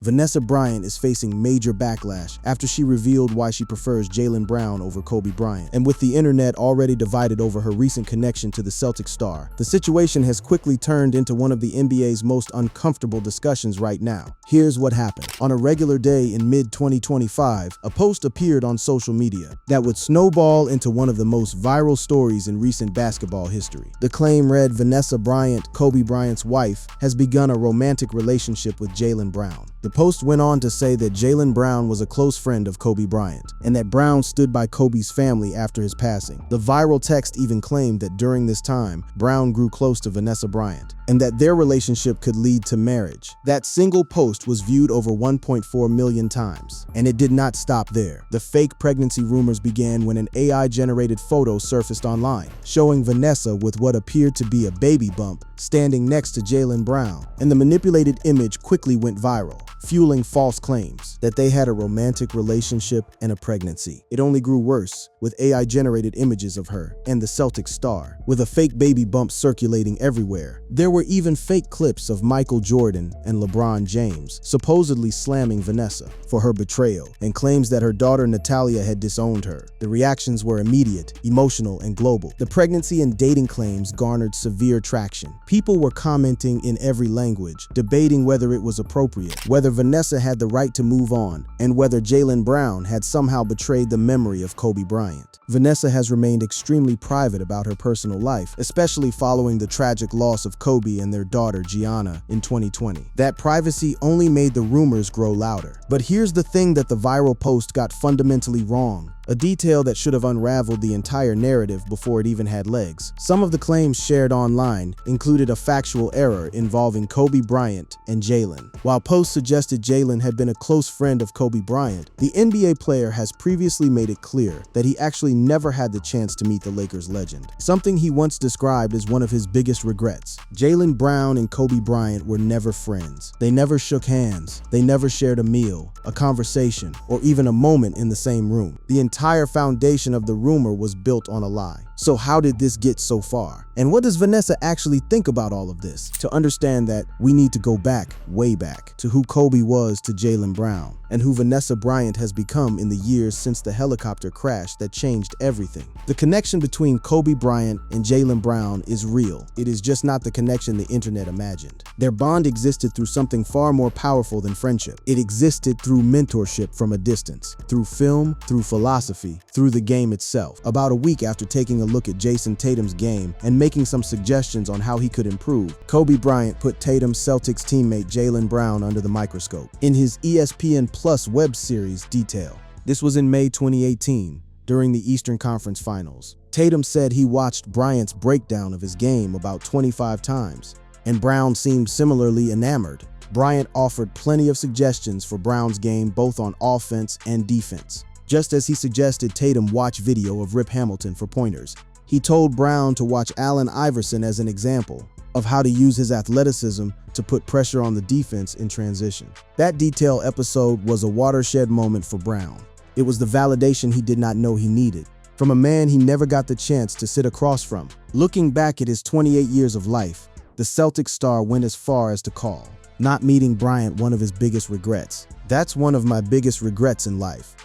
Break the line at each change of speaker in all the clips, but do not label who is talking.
Vanessa Bryant is facing major backlash after she revealed why she prefers Jaylen Brown over Kobe Bryant. And with the internet already divided over her recent connection to the Celtics star, the situation has quickly turned into one of the NBA's most uncomfortable discussions right now. Here's what happened. On a regular day in mid-2025, a post appeared on social media that would snowball into one of the most viral stories in recent basketball history. The claim read, "Vanessa Bryant, Kobe Bryant's wife, has begun a romantic relationship with Jaylen Brown." The post went on to say that Jaylen Brown was a close friend of Kobe Bryant, and that Brown stood by Kobe's family after his passing. The viral text even claimed that during this time, Brown grew close to Vanessa Bryant, and that their relationship could lead to marriage. That single post was viewed over 1.4 million times, and it did not stop there. The fake pregnancy rumors began when an AI-generated photo surfaced online, showing Vanessa with what appeared to be a baby bump standing next to Jaylen Brown, and the manipulated image quickly went viral, fueling false claims that they had a romantic relationship and a pregnancy. It only grew worse, with AI-generated images of her and the Celtics star, with a fake baby bump circulating everywhere. There were even fake clips of Michael Jordan and LeBron James supposedly slamming Vanessa for her betrayal, and claims that her daughter Natalia had disowned her. The reactions were immediate, emotional, and global. The pregnancy and dating claims garnered severe traction. People were commenting in every language, debating whether it was appropriate, whether Vanessa had the right to move on, and whether Jaylen Brown had somehow betrayed the memory of Kobe Bryant. Vanessa has remained extremely private about her personal life, especially following the tragic loss of Kobe and their daughter Gianna in 2020. That privacy only made the rumors grow louder. But here's the thing that the viral post got fundamentally wrong, a detail that should have unraveled the entire narrative before it even had legs. Some of the claims shared online included a factual error involving Kobe Bryant and Jaylen. While posts suggested Jaylen had been a close friend of Kobe Bryant, the NBA player has previously made it clear that he actually never had the chance to meet the Lakers legend, something he once described as one of his biggest regrets. Jaylen Brown and Kobe Bryant were never friends. They never shook hands. They never shared a meal, a conversation, or even a moment in the same room. The entire foundation of the rumor was built on a lie. So how did this get so far? And what does Vanessa actually think about all of this? To understand that, we need to go back, way back, to who Kobe was to Jaylen Brown, and who Vanessa Bryant has become in the years since the helicopter crash that changed everything. The connection between Kobe Bryant and Jaylen Brown is real. It is just not the connection the internet imagined. Their bond existed through something far more powerful than friendship. It existed through mentorship from a distance, through film, through philosophy, through the game itself. About a week after taking a look at Jason Tatum's game and making some suggestions on how he could improve, Kobe Bryant put Tatum's Celtics teammate Jaylen Brown under the microscope in his ESPN Plus web series Detail. This was in May 2018, during the Eastern Conference Finals. Tatum said he watched Bryant's breakdown of his game about 25 times, and Brown seemed similarly enamored. Bryant offered plenty of suggestions for Brown's game both on offense and defense. Just as he suggested Tatum watch video of Rip Hamilton for pointers, he told Brown to watch Allen Iverson as an example of how to use his athleticism to put pressure on the defense in transition. That Detail episode was a watershed moment for Brown. It was the validation he did not know he needed, from a man he never got the chance to sit across from. Looking back at his 28 years of life, the Celtics star went as far as to call not meeting Bryant one of his biggest regrets. "That's one of my biggest regrets in life.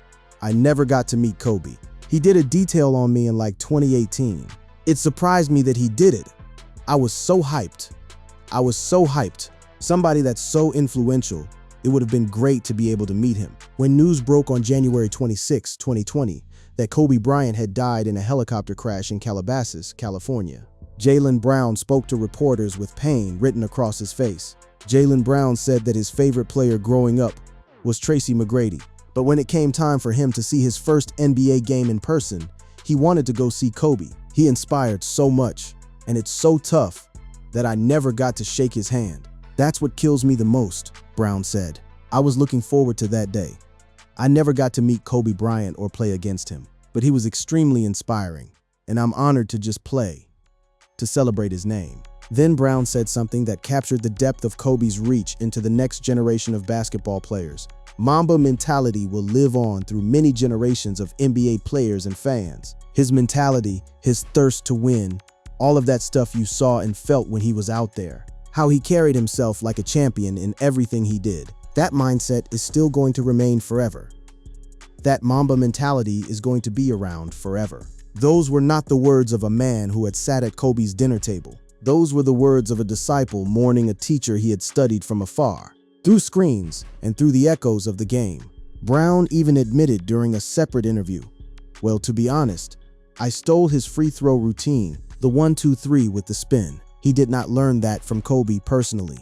I never got to meet Kobe. He did a detail on me in like 2018. It surprised me that he did it. I was so hyped. Somebody that's so influential, it would have been great to be able to meet him." When news broke on January 26, 2020, that Kobe Bryant had died in a helicopter crash in Calabasas, California, Jaylen Brown spoke to reporters with pain written across his face. Jaylen Brown said that his favorite player growing up was Tracy McGrady. But when it came time for him to see his first NBA game in person, he wanted to go see Kobe. "He inspired so much, and it's so tough that I never got to shake his hand. That's what kills me the most," Brown said. "I was looking forward to that day. I never got to meet Kobe Bryant or play against him, but he was extremely inspiring, and I'm honored to just play, to celebrate his name." Then Brown said something that captured the depth of Kobe's reach into the next generation of basketball players. "Mamba mentality will live on through many generations of NBA players and fans. His mentality, his thirst to win, all of that stuff you saw and felt when he was out there. How he carried himself like a champion in everything he did. That mindset is still going to remain forever. That Mamba mentality is going to be around forever. Those were not the words of a man who had sat at Kobe's dinner table. Those were the words of a disciple mourning a teacher he had studied from afar, through screens and through the echoes of the game. Brown even admitted during a separate interview, "Well, to be honest, I stole his free throw routine, the 1-2-3 with the spin. He did not learn that from Kobe personally.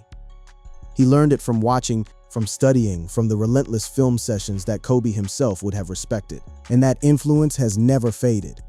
He learned it from watching, from studying, from the relentless film sessions that Kobe himself would have respected. And that influence has never faded.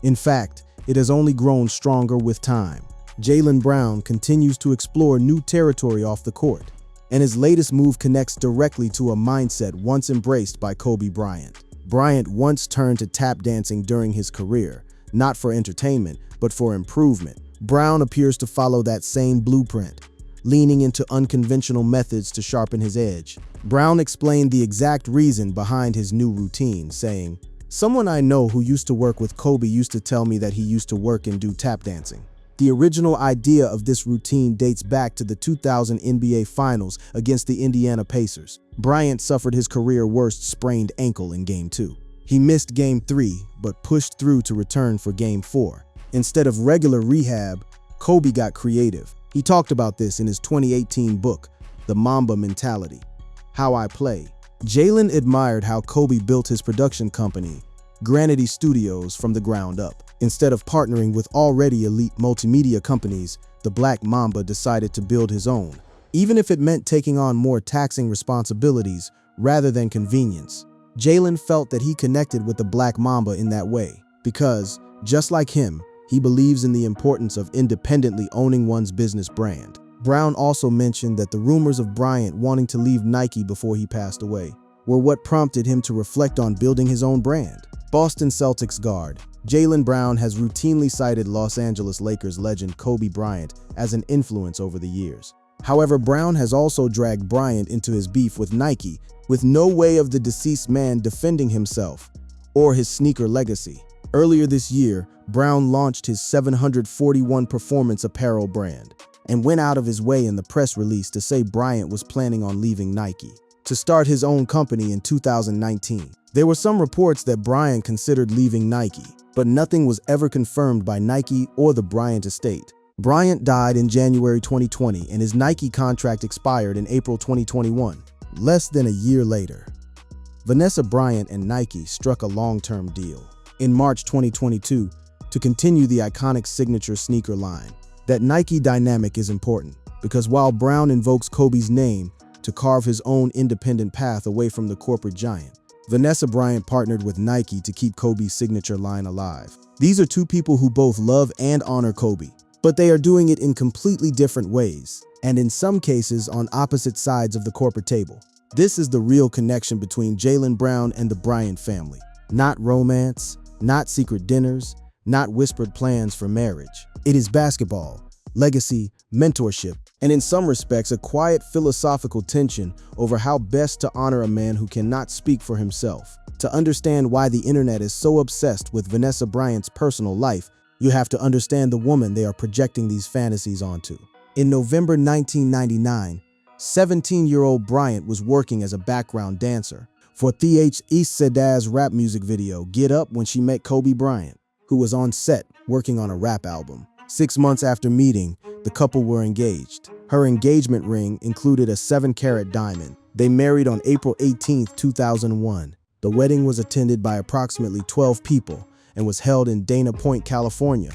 In fact, it has only grown stronger with time." Jaylen Brown continues to explore new territory off the court, and his latest move connects directly to a mindset once embraced by Kobe Bryant. Bryant once turned to tap dancing during his career, not for entertainment, but for improvement. Brown appears to follow that same blueprint, leaning into unconventional methods to sharpen his edge. Brown explained the exact reason behind his new routine, saying, "Someone I know who used to work with Kobe used to tell me that he used to work and do tap dancing." The original idea of this routine dates back to the 2000 NBA Finals against the Indiana Pacers. Bryant suffered his career worst sprained ankle in Game 2. He missed Game 3, but pushed through to return for Game 4. Instead of regular rehab, Kobe got creative. He talked about this in his 2018 book, The Mamba Mentality: How I Play. Jaylen admired how Kobe built his production company, Granity Studios, from the ground up. Instead of partnering with already elite multimedia companies, the Black Mamba decided to build his own, even if it meant taking on more taxing responsibilities rather than convenience. Jaylen felt that he connected with the Black Mamba in that way, because, just like him, he believes in the importance of independently owning one's business brand. Brown also mentioned that the rumors of Bryant wanting to leave Nike before he passed away were what prompted him to reflect on building his own brand. Boston Celtics guard Jaylen Brown has routinely cited Los Angeles Lakers legend Kobe Bryant as an influence over the years. However, Brown has also dragged Bryant into his beef with Nike, with no way of the deceased man defending himself or his sneaker legacy. Earlier this year, Brown launched his 741 performance apparel brand and went out of his way in the press release to say Bryant was planning on leaving Nike to start his own company in 2019. There were some reports that Bryant considered leaving Nike, but nothing was ever confirmed by Nike or the Bryant estate. Bryant died in January 2020, and his Nike contract expired in April 2021, less than a year later. Vanessa Bryant and Nike struck a long-term deal in March 2022 to continue the iconic signature sneaker line. That Nike dynamic is important, because while Brown invokes Kobe's name to carve his own independent path away from the corporate giant, Vanessa Bryant partnered with Nike to keep Kobe's signature line alive. These are two people who both love and honor Kobe, but they are doing it in completely different ways, and in some cases on opposite sides of the corporate table. This is the real connection between Jaylen Brown and the Bryant family. Not romance, not secret dinners, not whispered plans for marriage. It is basketball, legacy, mentorship, and in some respects a quiet philosophical tension over how best to honor a man who cannot speak for himself. To understand why the internet is so obsessed with Vanessa Bryant's personal life, you have to understand the woman they are projecting these fantasies onto. In November 1999, 17-year-old Bryant was working as a background dancer for TH East Sedaz's rap music video Get Up when she met Kobe Bryant, who was on set working on a rap album. 6 months after meeting, the couple were engaged. Her engagement ring included a 7-carat diamond. They married on April 18, 2001. The wedding was attended by approximately 12 people and was held in Dana Point, California.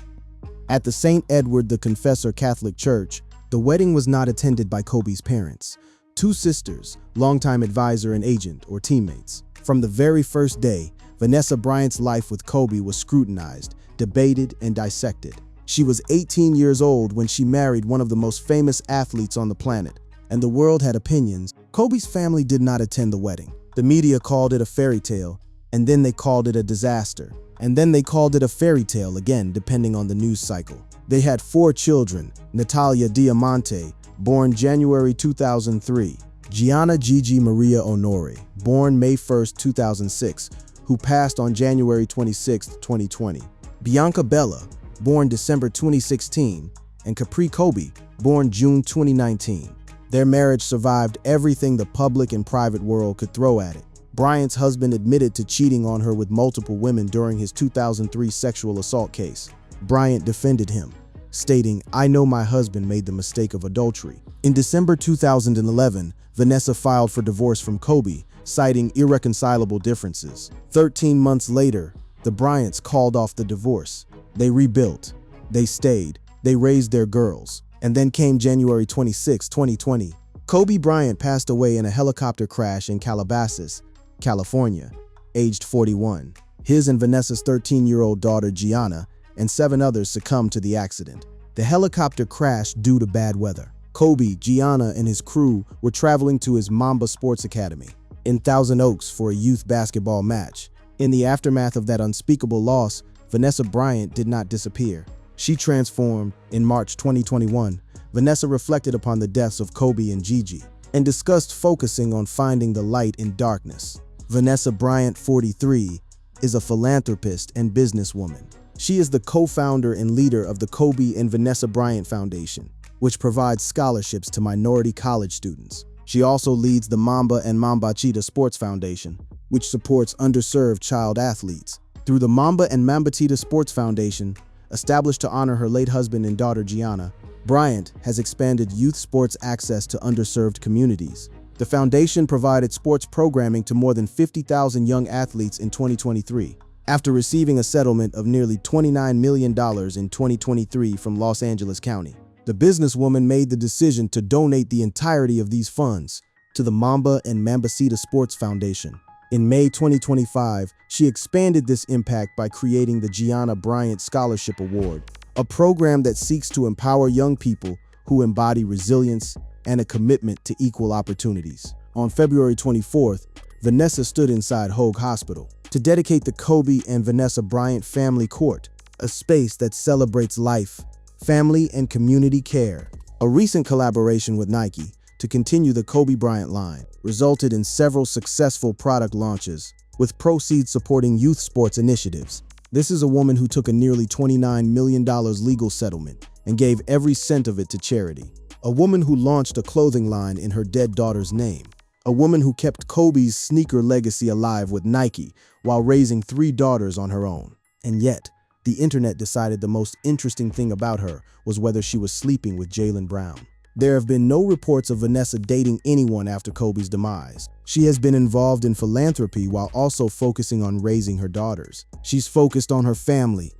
At the St. Edward the Confessor Catholic Church, the wedding was not attended by Kobe's parents, two sisters, longtime advisor and agent, or teammates. From the very first day, Vanessa Bryant's life with Kobe was scrutinized, debated, and dissected. She was 18 years old when she married one of the most famous athletes on the planet, and the world had opinions. Kobe's family did not attend the wedding. The media called it a fairy tale, and then they called it a disaster, and then they called it a fairy tale again, depending on the news cycle. They had 4 children: Natalia Diamante, born January 2003, Gianna Gigi Maria Honore, born May 1, 2006, who passed on January 26, 2020, Bianca Bella, born December 2016, and Capri Kobe, born June 2019. Their marriage survived everything the public and private world could throw at it. Bryant's husband admitted to cheating on her with multiple women during his 2003 sexual assault case. Bryant defended him, stating, "I know my husband made the mistake of adultery." In December 2011, Vanessa filed for divorce from Kobe, citing irreconcilable differences. 13 months later, the Bryants called off the divorce. They rebuilt, they stayed, they raised their girls. And then came January 26, 2020. Kobe Bryant passed away in a helicopter crash in Calabasas, California, aged 41. His and Vanessa's 13-year-old daughter Gianna and 7 others succumbed to the accident. The helicopter crashed due to bad weather. Kobe, Gianna, and his crew were traveling to his Mamba Sports Academy in Thousand Oaks for a youth basketball match. In the aftermath of that unspeakable loss, Vanessa Bryant did not disappear. She transformed. In March 2021, Vanessa reflected upon the deaths of Kobe and Gigi and discussed focusing on finding the light in darkness. Vanessa Bryant, 43, is a philanthropist and businesswoman. She is the co-founder and leader of the Kobe and Vanessa Bryant Foundation, which provides scholarships to minority college students. She also leads the Mamba and Mambachita Sports Foundation, which supports underserved child athletes. Through the Mamba and Mambachita Sports Foundation, established to honor her late husband and daughter Gianna, Bryant has expanded youth sports access to underserved communities. The foundation provided sports programming to more than 50,000 young athletes in 2023, after receiving a settlement of nearly $29 million in 2023 from Los Angeles County. The businesswoman made the decision to donate the entirety of these funds to the Mamba and Mambachita Sports Foundation. In May 2025, she expanded this impact by creating the Gianna Bryant Scholarship Award, a program that seeks to empower young people who embody resilience and a commitment to equal opportunities. On February 24th, Vanessa stood inside Hoag Hospital to dedicate the Kobe and Vanessa Bryant Family Court, a space that celebrates life, family, and community care. A recent collaboration with Nike to continue the Kobe Bryant line resulted in several successful product launches, with proceeds supporting youth sports initiatives. This is a woman who took a nearly $29 million legal settlement and gave every cent of it to charity. A woman who launched a clothing line in her dead daughter's name. A woman who kept Kobe's sneaker legacy alive with Nike while raising 3 daughters on her own. And yet, the internet decided the most interesting thing about her was whether she was sleeping with Jaylen Brown. There have been no reports of Vanessa dating anyone after Kobe's demise. She has been involved in philanthropy while also focusing on raising her daughters. She's focused on her family,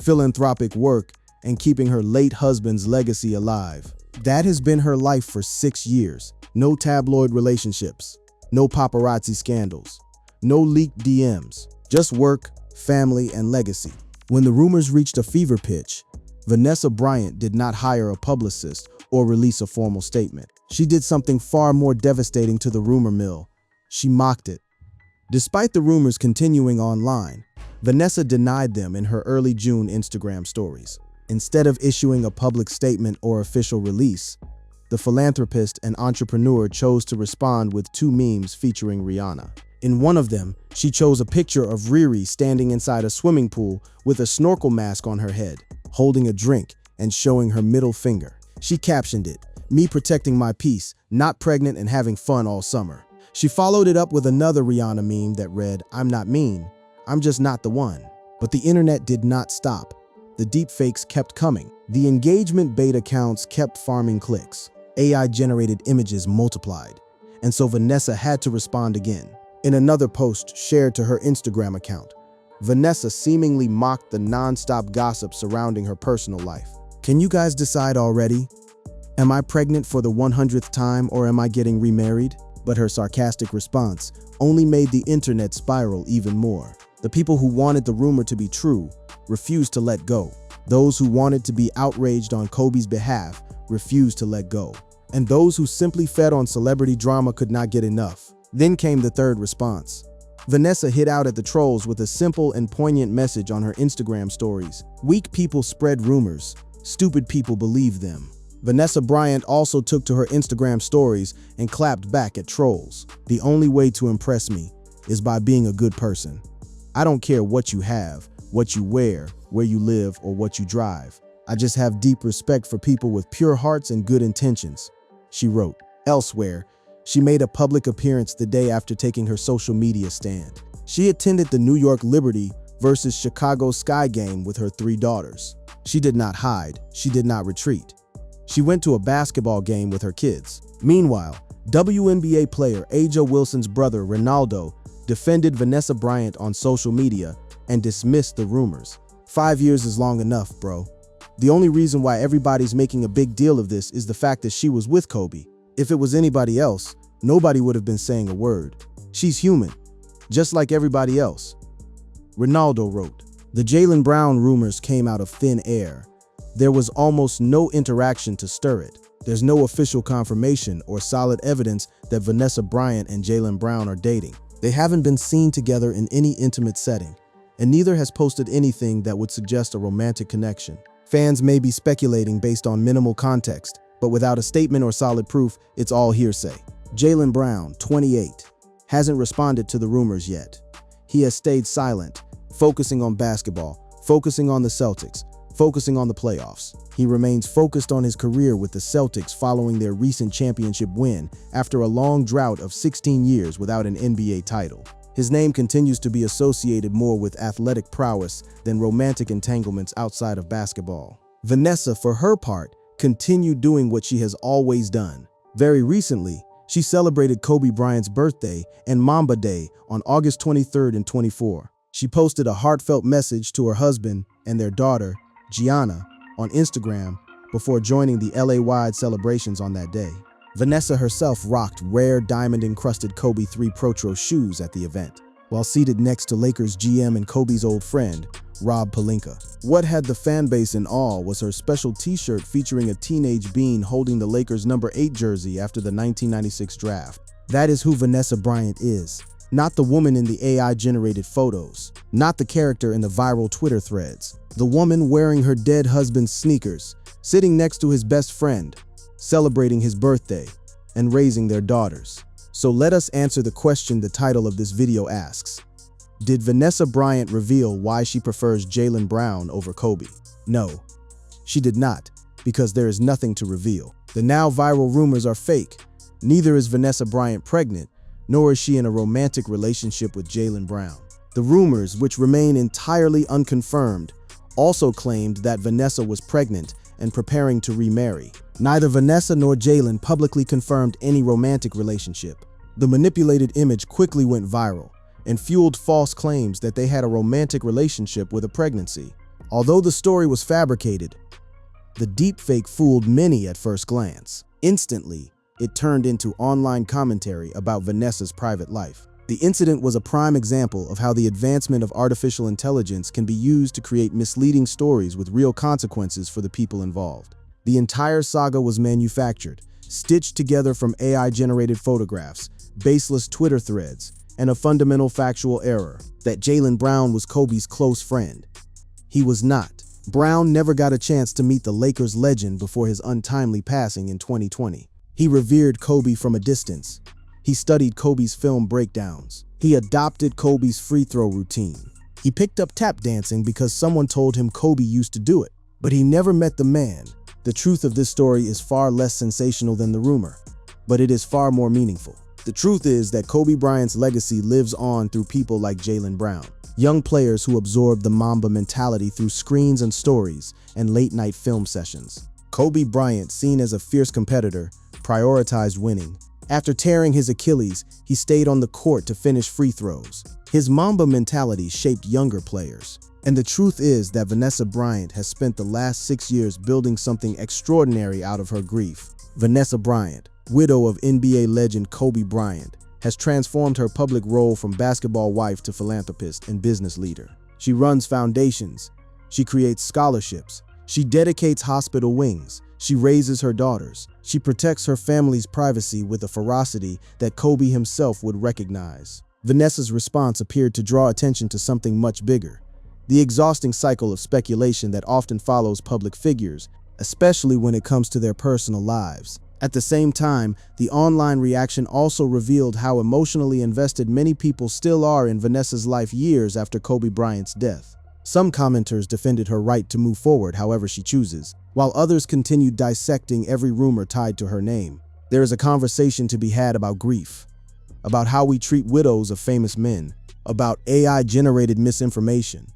philanthropic work, and keeping her late husband's legacy alive. That has been her life for 6 years. No tabloid relationships, no paparazzi scandals, no leaked DMs, just work, family, and legacy. When the rumors reached a fever pitch, Vanessa Bryant did not hire a publicist or release a formal statement. She did something far more devastating to the rumor mill. She mocked it. Despite the rumors continuing online, Vanessa denied them in her early June Instagram stories. Instead of issuing a public statement or official release, the philanthropist and entrepreneur chose to respond with 2 memes featuring Rihanna. In one of them, she chose a picture of Riri standing inside a swimming pool with a snorkel mask on her head, holding a drink and showing her middle finger. She captioned it, "Me protecting my peace, not pregnant and having fun all summer." She followed it up with another Rihanna meme that read, "I'm not mean, I'm just not the one." But the internet did not stop. The deepfakes kept coming. The engagement bait accounts kept farming clicks. AI-generated images multiplied, and so Vanessa had to respond again. In another post shared to her Instagram account, Vanessa seemingly mocked the non-stop gossip surrounding her personal life. "Can you guys decide already? Am I pregnant for the 100th time or am I getting remarried?" But her sarcastic response only made the internet spiral even more. The people who wanted the rumor to be true refused to let go. Those who wanted to be outraged on Kobe's behalf refused to let go. And those who simply fed on celebrity drama could not get enough. Then came the third response. Vanessa hit out at the trolls with a simple and poignant message on her Instagram stories. "Weak people spread rumors. Stupid people believe them." Vanessa Bryant also took to her Instagram stories and clapped back at trolls. "The only way to impress me is by being a good person. I don't care what you have, what you wear, where you live, or what you drive. I just have deep respect for people with pure hearts and good intentions," she wrote. Elsewhere, she made a public appearance the day after taking her social media stand. She attended the New York Liberty versus Chicago Sky game with her 3 daughters. She did not hide, she did not retreat. She went to a basketball game with her kids. Meanwhile, WNBA player A'ja Wilson's brother Ronaldo defended Vanessa Bryant on social media and dismissed the rumors. 5 years is long enough, bro. The only reason why everybody's making a big deal of this is the fact that she was with Kobe. If it was anybody else, nobody would have been saying a word. She's human, just like everybody else. Ronaldo wrote, "The Jaylen Brown rumors came out of thin air. There was almost no interaction to stir it. There's no official confirmation or solid evidence that Vanessa Bryant and Jaylen Brown are dating. They haven't been seen together in any intimate setting, and neither has posted anything that would suggest a romantic connection. Fans may be speculating based on minimal context, but without a statement or solid proof, it's all hearsay." Jaylen Brown, 28, hasn't responded to the rumors yet. He has stayed silent, focusing on basketball, focusing on the Celtics, focusing on the playoffs. He remains focused on his career with the Celtics following their recent championship win after a long drought of 16 years without an NBA title. His name continues to be associated more with athletic prowess than romantic entanglements outside of basketball. Vanessa, for her part, continued doing what she has always done. Very recently, she celebrated Kobe Bryant's birthday and Mamba Day on August 23rd and 24. She posted a heartfelt message to her husband and their daughter, Gianna, on Instagram before joining the LA-wide celebrations on that day. Vanessa herself rocked rare diamond-encrusted Kobe 3 Protro shoes at the event, while seated next to Lakers GM and Kobe's old friend, Rob Pelinka. What had the fanbase in awe was her special t-shirt featuring a teenage Bean holding the Lakers' number 8 jersey after the 1996 draft. That is who Vanessa Bryant is. Not the woman in the AI-generated photos, not the character in the viral Twitter threads. The woman wearing her dead husband's sneakers, sitting next to his best friend, celebrating his birthday, and raising their daughters. So let us answer the question the title of this video asks. Did Vanessa Bryant reveal why she prefers Jaylen Brown over Kobe? No, she did not, because there is nothing to reveal. The now viral rumors are fake. Neither is Vanessa Bryant pregnant, nor is she in a romantic relationship with Jaylen Brown. The rumors, which remain entirely unconfirmed, also claimed that Vanessa was pregnant and preparing to remarry. Neither Vanessa nor Jaylen publicly confirmed any romantic relationship. The manipulated image quickly went viral and fueled false claims that they had a romantic relationship with a pregnancy. Although the story was fabricated, the deepfake fooled many at first glance. Instantly, it turned into online commentary about Vanessa's private life. The incident was a prime example of how the advancement of artificial intelligence can be used to create misleading stories with real consequences for the people involved. The entire saga was manufactured, stitched together from AI-generated photographs, baseless Twitter threads, and a fundamental factual error, that Jaylen Brown was Kobe's close friend. He was not. Brown never got a chance to meet the Lakers legend before his untimely passing in 2020. He revered Kobe from a distance. He studied Kobe's film breakdowns. He adopted Kobe's free throw routine. He picked up tap dancing because someone told him Kobe used to do it. But he never met the man. The truth of this story is far less sensational than the rumor, but it is far more meaningful. The truth is that Kobe Bryant's legacy lives on through people like Jaylen Brown, young players who absorbed the Mamba mentality through screens and stories and late-night film sessions. Kobe Bryant, seen as a fierce competitor, prioritized winning. After tearing his Achilles, he stayed on the court to finish free throws. His Mamba mentality shaped younger players. And the truth is that Vanessa Bryant has spent the last 6 years building something extraordinary out of her grief. Vanessa Bryant, widow of NBA legend Kobe Bryant, has transformed her public role from basketball wife to philanthropist and business leader. She runs foundations. She creates scholarships. She dedicates hospital wings. She raises her daughters. She protects her family's privacy with a ferocity that Kobe himself would recognize. Vanessa's response appeared to draw attention to something much bigger: the exhausting cycle of speculation that often follows public figures, especially when it comes to their personal lives. At the same time, the online reaction also revealed how emotionally invested many people still are in Vanessa's life years after Kobe Bryant's death. Some commenters defended her right to move forward however she chooses, while others continued dissecting every rumor tied to her name. There is a conversation to be had about grief, about how we treat widows of famous men, about AI-generated misinformation,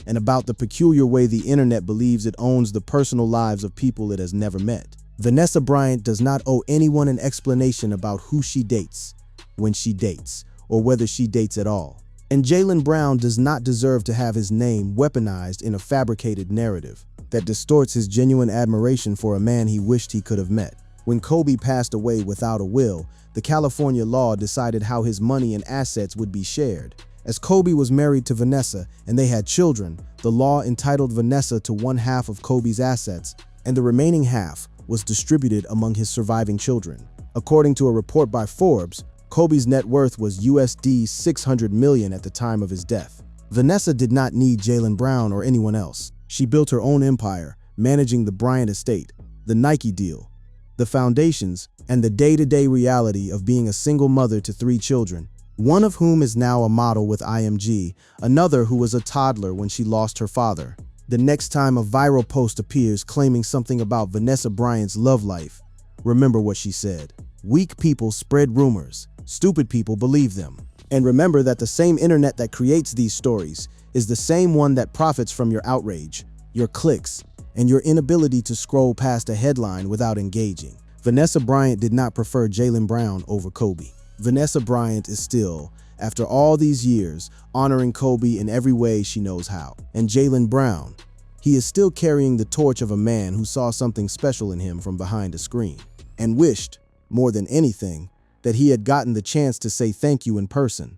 and about the peculiar way the internet believes it owns the personal lives of people it has never met. Vanessa Bryant does not owe anyone an explanation about who she dates, when she dates, or whether she dates at all. And Jaylen Brown does not deserve to have his name weaponized in a fabricated narrative that distorts his genuine admiration for a man he wished he could have met. When Kobe passed away without a will, the California law decided how his money and assets would be shared. As Kobe was married to Vanessa and they had children, the law entitled Vanessa to one half of Kobe's assets, and the remaining half was distributed among his surviving children. According to a report by Forbes, Kobe's net worth was USD 600 million at the time of his death. Vanessa did not need Jaylen Brown or anyone else. She built her own empire, managing the Bryant estate, the Nike deal, the foundations, and the day-to-day reality of being a single mother to 3 children, one of whom is now a model with IMG, another who was a toddler when she lost her father. The next time a viral post appears claiming something about Vanessa Bryant's love life, remember what she said. Weak people spread rumors. Stupid people believe them. And remember that the same internet that creates these stories is the same one that profits from your outrage, your clicks, and your inability to scroll past a headline without engaging. Vanessa Bryant did not prefer Jaylen Brown over Kobe. Vanessa Bryant is still, after all these years, honoring Kobe in every way she knows how. And Jaylen Brown, he is still carrying the torch of a man who saw something special in him from behind a screen and wished, more than anything, that he had gotten the chance to say thank you in person.